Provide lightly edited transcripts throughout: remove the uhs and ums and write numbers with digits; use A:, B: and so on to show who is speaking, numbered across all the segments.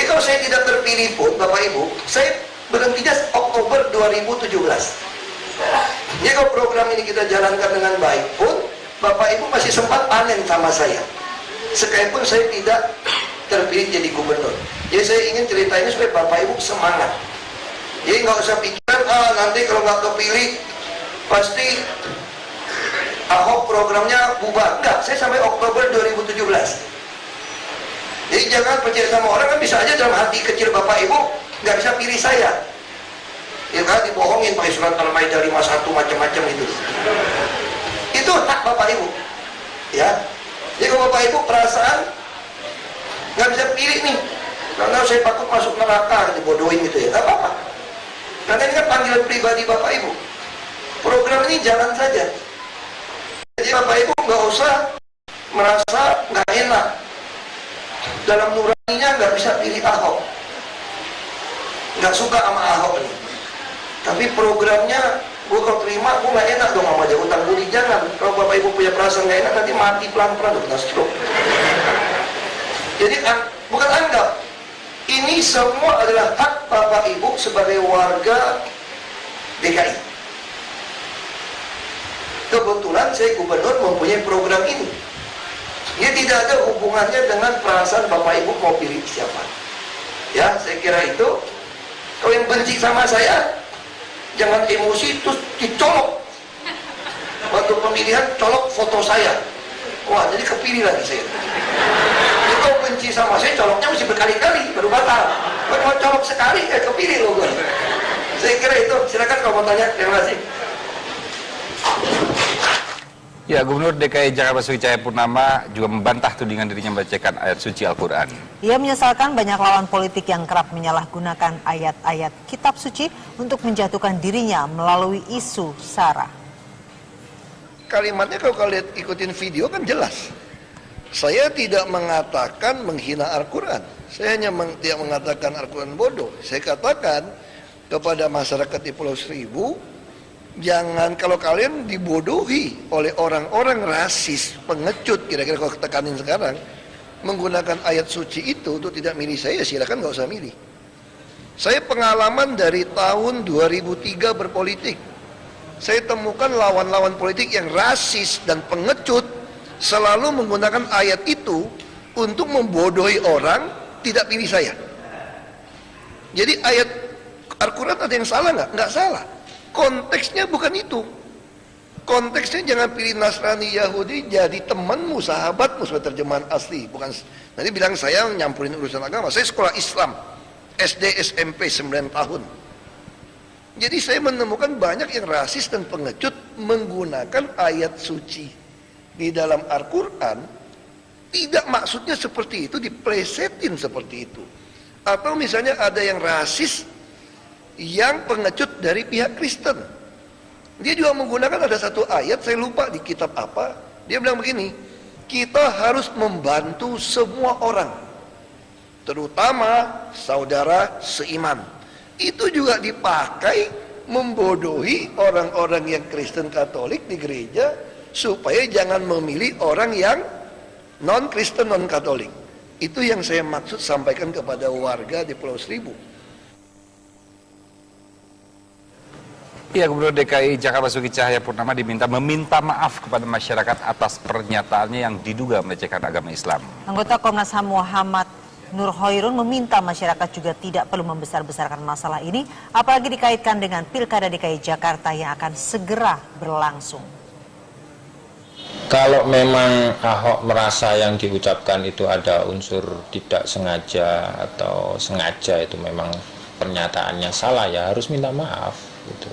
A: kalau saya tidak terpilih pun, Bapak Ibu, saya berhentinya Oktober 2017. Jadi kalau program ini kita jalankan dengan baik pun, Bapak Ibu masih sempat panen sama saya. Sekalipun saya tidak terpilih jadi gubernur. Jadi saya ingin cerita ini supaya Bapak Ibu semangat. Jadi nggak usah pikiran, nanti kalau nggak kepilih pasti Ahok programnya bubar. Enggak, saya sampai Oktober 2017. Jadi jangan percaya sama orang, kan bisa aja dalam hati kecil Bapak Ibu nggak bisa pilih saya. Ya kan, dibohongin pakai surat Al-Maidah 51 macam-macam itu. Itu hak Bapak Ibu. Ya. Jadi kalau Bapak Ibu perasaan nggak bisa pilih nih, karena saya takut masuk neraka, dibodohin gitu ya, nggak apa-apa. Karena ini kan panggilan pribadi Bapak Ibu. Program ini jalan saja. Jadi Bapak Ibu nggak usah merasa nggak enak. Dalam nuraninya nggak bisa pilih Ahok. Nggak suka sama Ahok ini. Tapi programnya, gue kalau terima, gue nggak enak dong sama dia. Utang budi jangan. Kalau Bapak Ibu punya perasaan nggak enak, nanti mati pelan-pelan, udah kena stroke. Jadi bukan anggap. Ini semua adalah hak Bapak Ibu sebagai warga DKI. Kebetulan saya gubernur mempunyai program ini. Dia tidak ada hubungannya dengan perasaan Bapak Ibu mau pilih siapa. Ya, saya kira itu. Kalau yang benci sama saya, jangan emosi terus dicolok. Waktu pemilihan colok foto saya. Wah, jadi kepilih lagi saya. Jadi kalau benci sama saya, coloknya mesti berkali-kali baru batal. Kalau colok sekali, kepilih loh gue. Saya kira itu. Silakan kalau mau tanya. Terima kasih.
B: Ya, Gubernur DKI Jakarta Basuki Cahayapurnama juga membantah tudingan dirinya membacakan ayat suci Al-Quran.
C: Ia menyesalkan banyak lawan politik yang kerap menyalahgunakan ayat-ayat kitab suci untuk menjatuhkan dirinya melalui isu SARA.
A: Kalimatnya kalau kalian ikutin video kan jelas. Saya tidak mengatakan menghina Al-Quran. Saya hanya tidak mengatakan Al-Quran bodoh. Saya katakan kepada masyarakat di Pulau Seribu, jangan kalau kalian dibodohi oleh orang-orang rasis, pengecut, kira-kira kalau tekanin sekarang, menggunakan ayat suci itu untuk tidak milih saya, silakan nggak usah milih. Saya pengalaman dari tahun 2003 berpolitik. Saya temukan lawan-lawan politik yang rasis dan pengecut selalu menggunakan ayat itu untuk membodohi orang tidak pilih saya. Jadi ayat Al-Quran ada yang salah nggak? Nggak salah. Konteksnya bukan itu. Konteksnya jangan pilih Nasrani Yahudi jadi temanmu, sahabatmu, sebagai terjemahan asli. Bukan nanti bilang saya nyampurin urusan agama. Saya sekolah Islam, SD, SMP 9 tahun. Jadi saya menemukan banyak yang rasis dan pengecut menggunakan ayat suci di dalam Al-Quran. Tidak maksudnya seperti itu, diplesetin seperti itu. Atau misalnya ada yang rasis yang pengecut dari pihak Kristen. Dia juga menggunakan ada satu ayat, saya lupa di kitab apa. Dia bilang begini, kita harus membantu semua orang, terutama saudara seiman. Itu juga dipakai membodohi orang-orang yang Kristen Katolik di gereja supaya jangan memilih orang yang non-Kristen, non-Katolik. Itu yang saya maksud sampaikan kepada warga di Pulau Seribu.
B: Ya, Gubernur DKI Jakarta Basuki Cahayapurnama meminta maaf kepada masyarakat atas pernyataannya yang diduga melecehkan agama Islam.
C: Anggota Komnas HAM Muhammad Nur Hoirun meminta masyarakat juga tidak perlu membesar-besarkan masalah ini, apalagi dikaitkan dengan Pilkada DKI Jakarta yang akan segera berlangsung.
D: Kalau memang Ahok merasa yang diucapkan itu ada unsur tidak sengaja atau sengaja, itu memang pernyataannya salah, ya harus minta maaf gitu.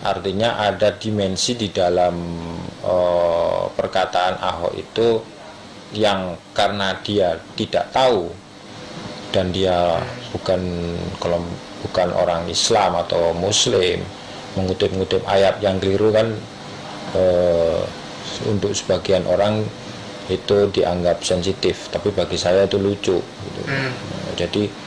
D: Artinya ada dimensi di dalam perkataan Ahok itu yang karena dia tidak tahu dan dia bukan orang Islam atau Muslim, mengutip-ngutip ayat yang keliru kan untuk sebagian orang itu dianggap sensitif, tapi bagi saya itu lucu gitu. Jadi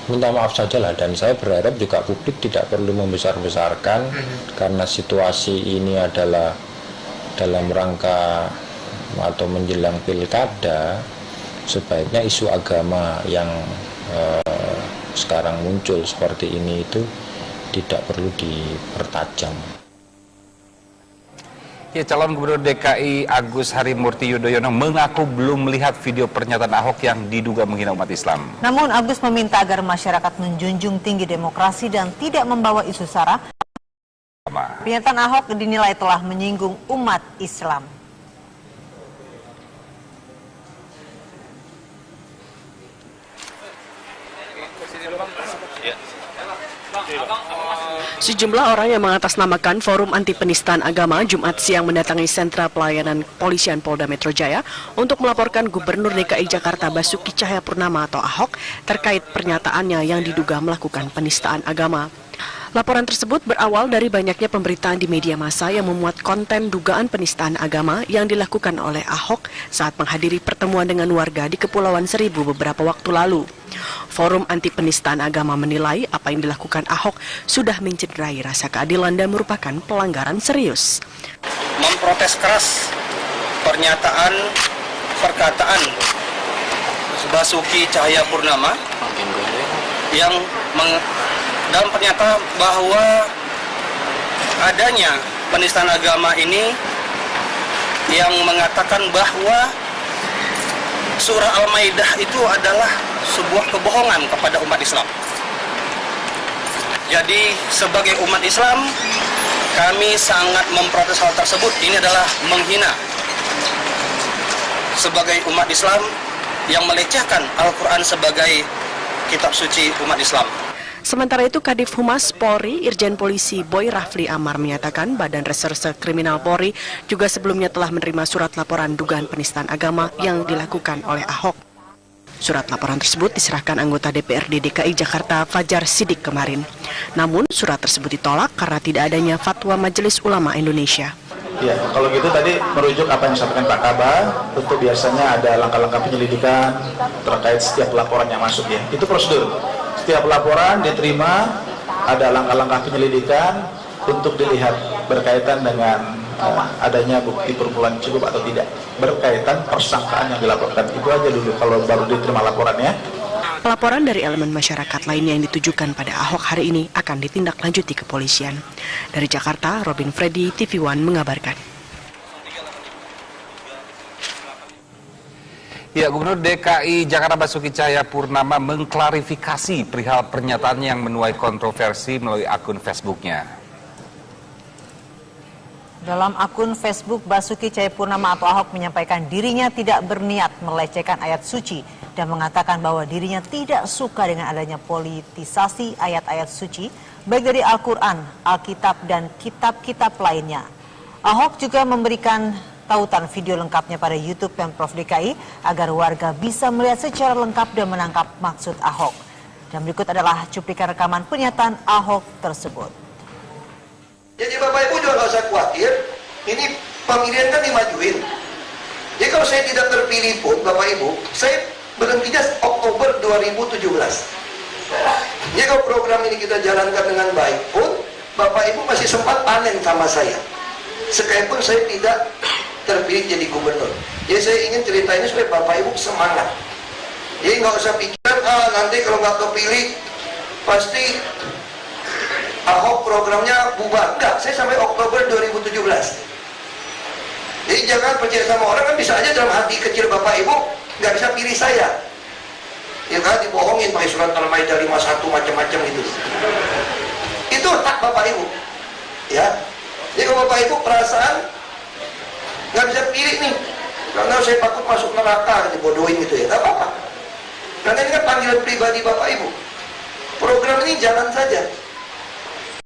D: minta maaf saja lah, dan saya berharap juga publik tidak perlu membesar-besarkan karena situasi ini adalah dalam rangka atau menjelang pilkada. sebaiknya isu agama yang sekarang muncul seperti ini itu tidak perlu dipertajam.
B: Ya, calon Gubernur DKI Agus Harimurti Yudhoyono mengaku belum melihat video pernyataan Ahok yang diduga menghina umat Islam.
C: Namun Agus meminta agar masyarakat menjunjung tinggi demokrasi dan tidak membawa isu sara. Pernyataan Ahok dinilai telah menyinggung umat Islam.
E: Sejumlah orang yang mengatasnamakan Forum Anti Penistaan Agama Jumat siang mendatangi sentra pelayanan Polisian Polda Metro Jaya untuk melaporkan Gubernur DKI Jakarta Basuki Cahayapurnama atau Ahok terkait pernyataannya yang diduga melakukan penistaan agama. Laporan tersebut berawal dari banyaknya pemberitaan di media massa yang memuat konten dugaan penistaan agama yang dilakukan oleh Ahok saat menghadiri pertemuan dengan warga di Kepulauan Seribu beberapa waktu lalu. Forum Anti Penistaan Agama menilai apa yang dilakukan Ahok sudah mencederai rasa keadilan dan merupakan pelanggaran serius.
F: Memprotes keras perkataan Basuki Cahayapurnama yang dalam pernyataan bahwa adanya penistaan agama ini yang mengatakan bahwa surah Al-Maidah itu adalah sebuah kebohongan kepada umat Islam. Jadi sebagai umat Islam kami sangat memprotes hal tersebut. Ini adalah menghina sebagai umat Islam yang melecehkan Al-Quran sebagai kitab suci umat Islam.
E: Sementara itu, Kadif Humas Polri, Irjen Polisi Boy Rafli Amar menyatakan Badan Reserse Kriminal Polri juga sebelumnya telah menerima surat laporan dugaan penistaan agama yang dilakukan oleh Ahok. Surat laporan tersebut diserahkan anggota DPRD DKI Jakarta Fajar Sidik kemarin. Namun, surat tersebut ditolak karena tidak adanya fatwa Majelis Ulama Indonesia.
G: Ya, kalau gitu tadi merujuk apa yang disampaikan Pak Kabah, tentu biasanya ada langkah-langkah penyelidikan terkait setiap laporan yang masuk ya. Itu prosedur. Setiap laporan diterima, ada langkah-langkah penyelidikan untuk dilihat berkaitan dengan adanya bukti permulaan cukup atau tidak, berkaitan persangkaan yang dilaporkan. Itu aja dulu kalau baru diterima laporannya.
E: Pelaporan dari elemen masyarakat lainnya yang ditujukan pada Ahok hari ini akan ditindaklanjuti kepolisian. Dari Jakarta, Robin Freddy, TV One mengabarkan.
B: Ya, Gubernur DKI Jakarta Basuki Cahayapurnama mengklarifikasi perihal pernyataannya yang menuai kontroversi melalui akun Facebooknya.
C: Dalam akun Facebook, Basuki Cahayapurnama atau Ahok menyampaikan dirinya tidak berniat melecehkan ayat suci dan mengatakan bahwa dirinya tidak suka dengan adanya politisasi ayat-ayat suci, baik dari Al-Quran, Alkitab, dan kitab-kitab lainnya. Ahok juga memberikan tautan video lengkapnya pada YouTube Pemprov DKI agar warga bisa melihat secara lengkap dan menangkap maksud Ahok. Dan berikut adalah cuplikan rekaman pernyataan Ahok tersebut.
A: Jadi Bapak Ibu juga nggak usah khawatir, ini pemilihan kan dimajuin. Jadi kalau saya tidak terpilih pun Bapak Ibu, saya berhentinya Oktober 2017. Jadi kalau program ini kita jalankan dengan baik pun, Bapak Ibu masih sempat panen sama saya. Sekalipun saya tidak terpilih jadi gubernur. Jadi saya ingin cerita ini supaya Bapak Ibu semangat. Jadi nggak usah pikiran, nanti kalau nggak kepilih pasti Ahok programnya bubar. Enggak, saya sampai Oktober 2017. Jadi jangan percaya sama orang, kan bisa aja dalam hati kecil Bapak Ibu nggak bisa pilih saya. Ya kan, dibohongin pakai surat Al-Maidah 51 macam-macam itu. Itu hak Bapak Ibu. Ya. Jadi kalau Bapak Ibu perasaan nggak bisa pilih nih, karena saya takut masuk neraka, dibodohin gitu ya, nggak apa-apa. Karena ini kan panggilan pribadi Bapak Ibu. Program ini jalan saja.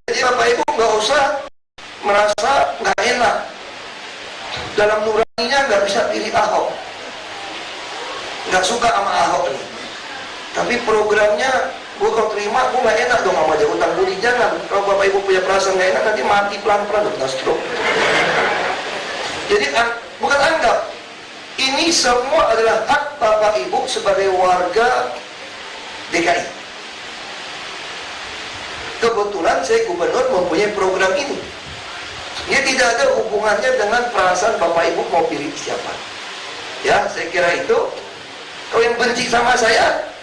A: Jadi Bapak Ibu nggak usah merasa nggak enak. Dalam nuraninya nggak bisa pilih Ahok. Nggak suka sama Ahok nih. Tapi programnya, gue kalau terima, gue nggak enak dong sama dia. Utang budi jangan. Kalau Bapak Ibu punya perasaan nggak enak, nanti mati pelan-pelan, udah stroke. Jadi bukan anggap. Ini semua adalah hak Bapak Ibu sebagai warga DKI. Kebetulan saya gubernur mempunyai program ini. Dia tidak ada hubungannya dengan perasaan Bapak Ibu mau pilih siapa. Ya, saya kira itu. Kau yang benci sama saya,